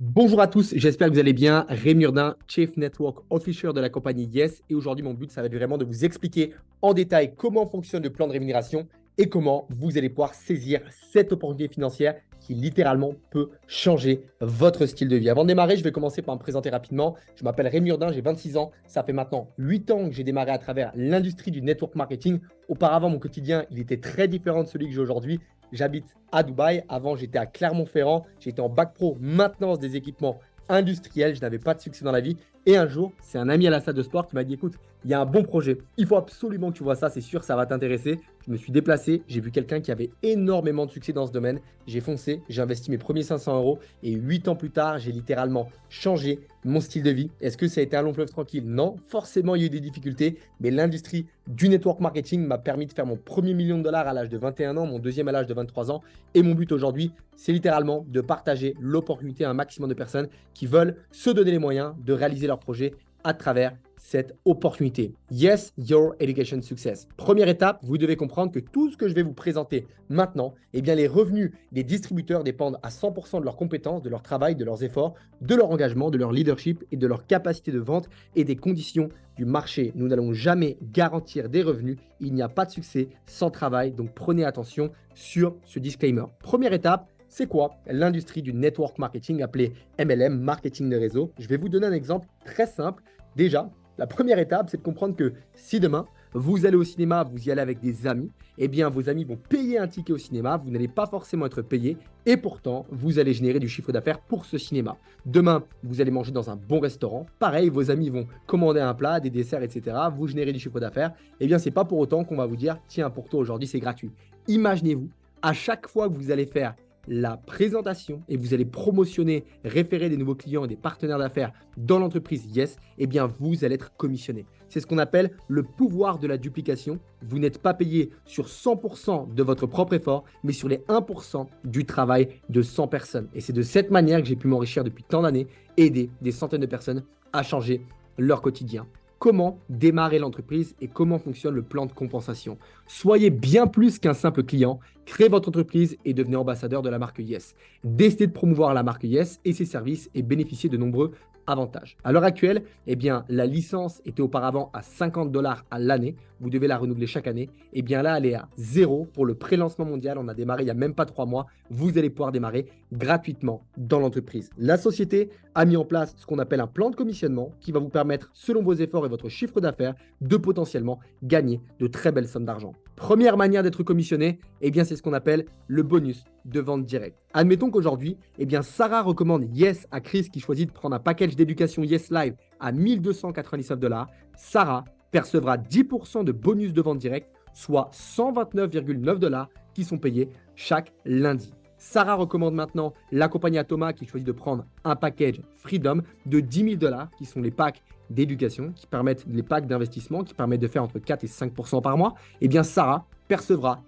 Bonjour à tous, j'espère que vous allez bien. Rémi Urdin, Chief Network Officer de la compagnie Yes. Et aujourd'hui, mon but, ça va être vraiment de vous expliquer en détail comment fonctionne le plan de rémunération et comment vous allez pouvoir saisir cette opportunité financière qui littéralement peut changer votre style de vie. Avant de démarrer, je vais commencer par me présenter rapidement. Je m'appelle Rémi Urdin, j'ai 26 ans. Ça fait maintenant 8 ans que j'ai démarré à travers l'industrie du network marketing. Auparavant, mon quotidien, il était très différent de celui que j'ai aujourd'hui. J'habite à Dubaï. Avant, j'étais à Clermont-Ferrand. J'étais en bac pro maintenance des équipements industriels. Je n'avais pas de succès dans la vie. Et un jour, c'est un ami à la salle de sport qui m'a dit, écoute, il y a un bon projet. Il faut absolument que tu vois ça. C'est sûr, ça va t'intéresser. Je me suis déplacé. J'ai vu quelqu'un qui avait énormément de succès dans ce domaine. J'ai foncé. J'ai investi mes premiers 500 euros. Et 8 ans plus tard, j'ai littéralement changé mon style de vie. Est-ce que ça a été un long fleuve tranquille? Non. Forcément, il y a eu des difficultés. Mais l'industrie du network marketing m'a permis de faire mon premier million de dollars à l'âge de 21 ans, mon deuxième à l'âge de 23 ans. Et mon but aujourd'hui, c'est littéralement de partager l'opportunité à un maximum de personnes qui veulent se donner les moyens de réaliser leur projet à travers cette opportunité. Yes, your education success. Première étape, vous devez comprendre que tout ce que je vais vous présenter maintenant, eh bien, les revenus des distributeurs dépendent à 100% de leurs compétences, de leur travail, de leurs efforts, de leur engagement, de leur leadership et de leur capacité de vente et des conditions du marché. Nous n'allons jamais garantir des revenus. Il n'y a pas de succès sans travail. Donc, prenez attention sur ce disclaimer. Première étape, c'est quoi l'industrie du network marketing appelée MLM, marketing de réseau? Je vais vous donner un exemple très simple. Déjà, la première étape, c'est de comprendre que si demain, vous allez au cinéma, vous y allez avec des amis, eh bien, vos amis vont payer un ticket au cinéma, vous n'allez pas forcément être payé, et pourtant, vous allez générer du chiffre d'affaires pour ce cinéma. Demain, vous allez manger dans un bon restaurant, pareil, vos amis vont commander un plat, des desserts, etc., vous générez du chiffre d'affaires, eh bien, c'est pas pour autant qu'on va vous dire, tiens, pour toi, aujourd'hui, c'est gratuit. Imaginez-vous, à chaque fois que vous allez faire la présentation et vous allez promotionner, référer des nouveaux clients et des partenaires d'affaires dans l'entreprise Yes, eh bien vous allez être commissionné. C'est ce qu'on appelle le pouvoir de la duplication. Vous n'êtes pas payé sur 100% de votre propre effort, mais sur les 1% du travail de 100 personnes. Et c'est de cette manière que j'ai pu m'enrichir depuis tant d'années, aider des centaines de personnes à changer leur quotidien. Comment démarrer l'entreprise et comment fonctionne le plan de compensation. Soyez bien plus qu'un simple client, créez votre entreprise et devenez ambassadeur de la marque Yes. Décidez de promouvoir la marque Yes et ses services et bénéficiez de nombreux avantages. À l'heure actuelle, eh bien, la licence était auparavant à 50 dollars à l'année. Vous devez la renouveler chaque année. Eh bien là, elle est à 0 pour le pré-lancement mondial. On a démarré il n'y a même pas 3 mois. Vous allez pouvoir démarrer gratuitement dans l'entreprise. La société a mis en place ce qu'on appelle un plan de commissionnement qui va vous permettre, selon vos efforts et votre chiffre d'affaires, de potentiellement gagner de très belles sommes d'argent. Première manière d'être commissionné, eh bien, c'est ce qu'on appelle le bonus de vente directe. Admettons qu'aujourd'hui, eh bien, Sarah recommande Yes à Chris qui choisit de prendre un package d'éducation Yes Live à 1299 dollars. Sarah percevra 10% de bonus de vente directe, soit 129,9 dollars qui sont payés chaque lundi. Sarah recommande maintenant la compagnie à Thomas qui choisit de prendre un package Freedom de 10 000 dollars qui sont les packs d'éducation, qui permettent les packs d'investissement, qui permettent de faire entre 4 et 5% par mois. Eh bien, Sarah percevra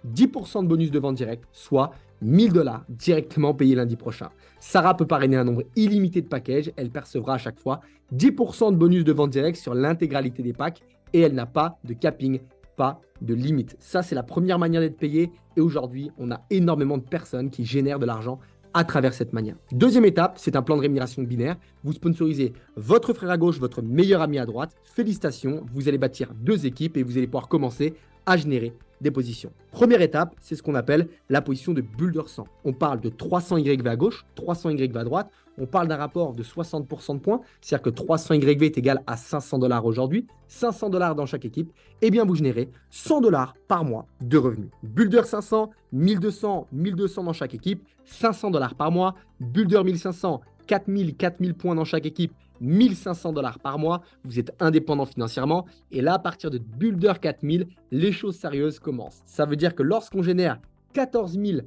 10% de bonus de vente direct, soit 1000 dollars directement payés lundi prochain. Sarah peut parrainer un nombre illimité de packages. Elle percevra à chaque fois 10% de bonus de vente direct sur l'intégralité des packs et elle n'a pas de capping, pas de limite. Ça, c'est la première manière d'être payé. Et aujourd'hui, on a énormément de personnes qui génèrent de l'argent à travers cette manière. Deuxième étape, c'est un plan de rémunération binaire. Vous sponsorisez votre frère à gauche, votre meilleur ami à droite. Félicitations, vous allez bâtir 2 équipes et vous allez pouvoir commencer à générer des positions. Première étape, c'est ce qu'on appelle la position de bulle de 100. On parle de 300 YV à gauche, 300 YV à droite. On parle d'un rapport de 60% de points, c'est-à-dire que 300 YV est égal à 500 dollars aujourd'hui, 500 dollars dans chaque équipe. Eh bien, vous générez 100 dollars par mois de revenus. Builder 500, 1200, 1200 dans chaque équipe, 500 dollars par mois. Builder 1500, 4000 points dans chaque équipe, 1500 dollars par mois, vous êtes indépendant financièrement. Et là, à partir de Builder 4000, les choses sérieuses commencent. Ça veut dire que lorsqu'on génère 14 000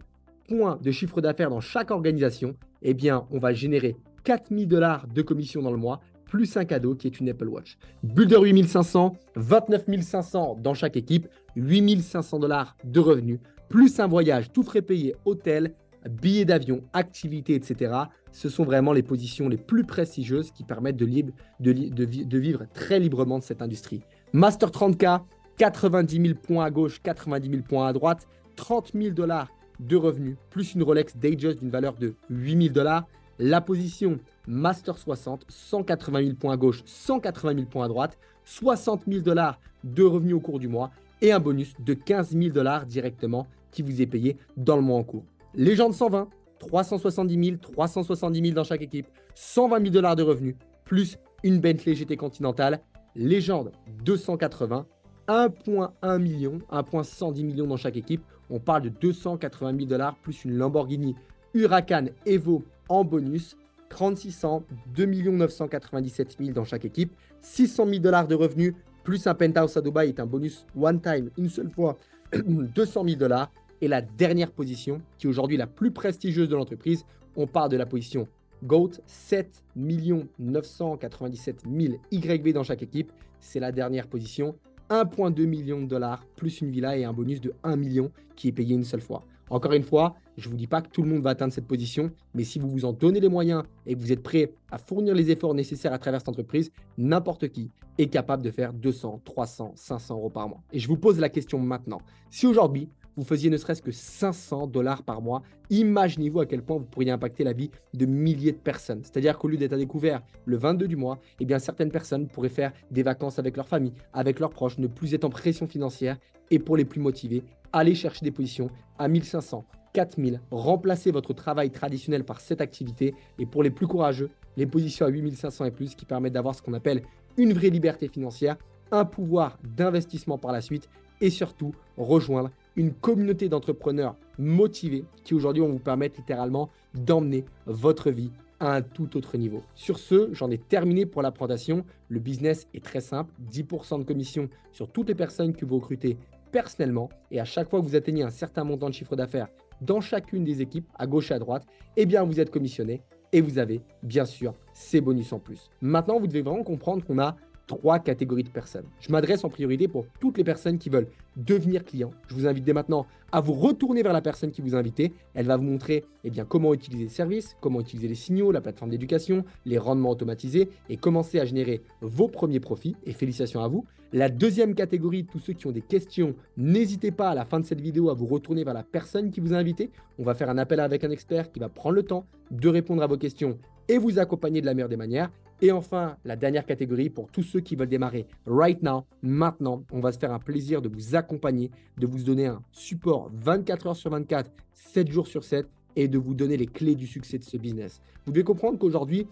points de chiffre d'affaires dans chaque organisation, eh bien, on va générer 4000 dollars de commission dans le mois, plus un cadeau qui est une Apple Watch. Builder 8500, 29 500 dans chaque équipe, 8500 dollars de revenus, plus un voyage tout frais payé, hôtel, billets d'avion, activités, etc. Ce sont vraiment les positions les plus prestigieuses qui permettent de vivre très librement de cette industrie. Master 30K, 90 000 points à gauche, 90 000 points à droite, 30 000 dollars de revenus, plus une Rolex Datejust d'une valeur de 8 000 dollars. La position Master 60, 180 000 points à gauche, 180 000 points à droite, 60 000 $ de revenus au cours du mois et un bonus de 15 000 $ directement qui vous est payé dans le mois en cours. Légende 120, 370 000 dans chaque équipe, 120 000 $ de revenus, plus une Bentley GT Continental. Légende 280, 1,1 million, 1,110 millions dans chaque équipe. On parle de 280 000 $ plus une Lamborghini Huracan Evo en bonus. 3600, 2 997 000 dans chaque équipe. 600 000 $ de revenus plus un penthouse à Dubaï est un bonus one time, une seule fois, 200 000 $. Et la dernière position, qui est aujourd'hui la plus prestigieuse de l'entreprise, on part de la position GOAT, 7 997 000 YB dans chaque équipe. C'est la dernière position. 1,2 million de $ plus une villa et un bonus de 1 million qui est payé une seule fois. Encore une fois, je ne vous dis pas que tout le monde va atteindre cette position, mais si vous vous en donnez les moyens et que vous êtes prêt à fournir les efforts nécessaires à travers cette entreprise, n'importe qui est capable de faire 200, 300, 500 € par mois. Et je vous pose la question maintenant. Si aujourd'hui, vous faisiez ne serait-ce que 500 $ par mois, imaginez-vous à quel point vous pourriez impacter la vie de milliers de personnes. C'est-à-dire qu'au lieu d'être à découvert le 22 du mois, eh bien certaines personnes pourraient faire des vacances avec leur famille, avec leurs proches, ne plus être en pression financière et pour les plus motivés, aller chercher des positions à 1500, 4000, remplacez votre travail traditionnel par cette activité et pour les plus courageux, les positions à 8500 et plus qui permettent d'avoir ce qu'on appelle une vraie liberté financière, un pouvoir d'investissement par la suite et surtout rejoindre une communauté d'entrepreneurs motivés qui aujourd'hui vont vous permettre littéralement d'emmener votre vie à un tout autre niveau. Sur ce, j'en ai terminé pour la présentation. Le business est très simple, 10% de commission sur toutes les personnes que vous recrutez personnellement et à chaque fois que vous atteignez un certain montant de chiffre d'affaires dans chacune des équipes, à gauche et à droite, eh bien vous êtes commissionné et vous avez bien sûr ces bonus en plus. Maintenant, vous devez vraiment comprendre qu'on a 3 catégories de personnes. Je m'adresse en priorité pour toutes les personnes qui veulent devenir client. Je vous invite dès maintenant à vous retourner vers la personne qui vous a invité. Elle va vous montrer comment utiliser le service, comment utiliser les signaux, la plateforme d'éducation, les rendements automatisés et commencer à générer vos premiers profits. Et félicitations à vous. La deuxième catégorie, tous ceux qui ont des questions, n'hésitez pas à la fin de cette vidéo à vous retourner vers la personne qui vous a invité. On va faire un appel avec un expert qui va prendre le temps de répondre à vos questions et vous accompagner de la meilleure des manières. Et enfin, la dernière catégorie pour tous ceux qui veulent démarrer right now, maintenant, on va se faire un plaisir de vous accompagner, de vous donner un support 24 heures sur 24, 7 jours sur 7 et de vous donner les clés du succès de ce business. Vous devez comprendre qu'aujourd'hui,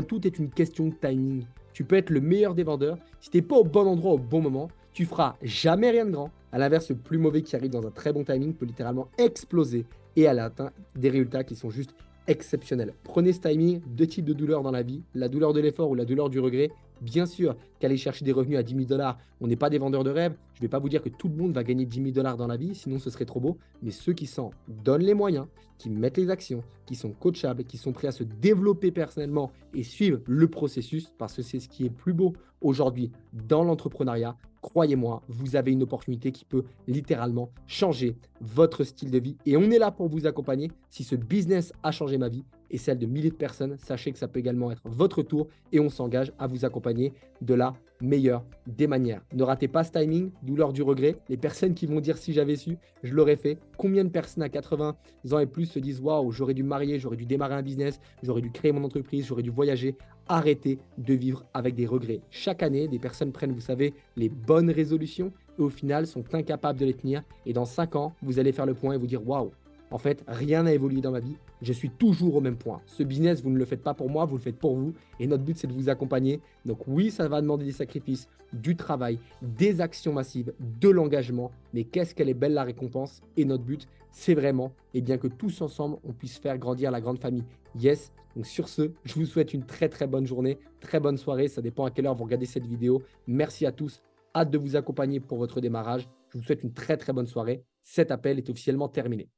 tout est une question de timing. Tu peux être le meilleur des vendeurs. Si tu n'es pas au bon endroit au bon moment, tu feras jamais rien de grand. À l'inverse, le plus mauvais qui arrive dans un très bon timing peut littéralement exploser et elle atteint des résultats qui sont juste exceptionnel. Prenez ce timing, 2 types de douleurs dans la vie, la douleur de l'effort ou la douleur du regret. Bien sûr qu'aller chercher des revenus à 10 000 $, on n'est pas des vendeurs de rêves. Je ne vais pas vous dire que tout le monde va gagner 10 000 $ dans la vie, sinon ce serait trop beau. Mais ceux qui s'en donnent les moyens, qui mettent les actions, qui sont coachables, qui sont prêts à se développer personnellement et suivre le processus, parce que c'est ce qui est plus beau aujourd'hui dans l'entrepreneuriat. Croyez-moi, vous avez une opportunité qui peut littéralement changer votre style de vie. Et on est là pour vous accompagner. Si ce business a changé ma vie et celle de milliers de personnes, sachez que ça peut également être votre tour et on s'engage à vous accompagner de la meilleure des manières. Ne ratez pas ce timing, douleur du regret. Les personnes qui vont dire si j'avais su, je l'aurais fait. Combien de personnes à 80 ans et plus se disent waouh, j'aurais dû me marier, j'aurais dû démarrer un business, j'aurais dû créer mon entreprise, j'aurais dû voyager. Arrêtez de vivre avec des regrets. Chaque année, des personnes prennent, vous savez, les bonnes résolutions et au final sont incapables de les tenir. Et dans 5 ans, vous allez faire le point et vous dire waouh, en fait, rien n'a évolué dans ma vie. Je suis toujours au même point. Ce business, vous ne le faites pas pour moi, vous le faites pour vous. Et notre but, c'est de vous accompagner. Donc oui, ça va demander des sacrifices, du travail, des actions massives, de l'engagement. Mais qu'est-ce qu'elle est belle la récompense. Et notre but, c'est vraiment que tous ensemble, on puisse faire grandir la grande famille Yes. Donc sur ce, je vous souhaite une très très bonne journée, très bonne soirée. Ça dépend à quelle heure vous regardez cette vidéo. Merci à tous. Hâte de vous accompagner pour votre démarrage. Je vous souhaite une très très bonne soirée. Cet appel est officiellement terminé.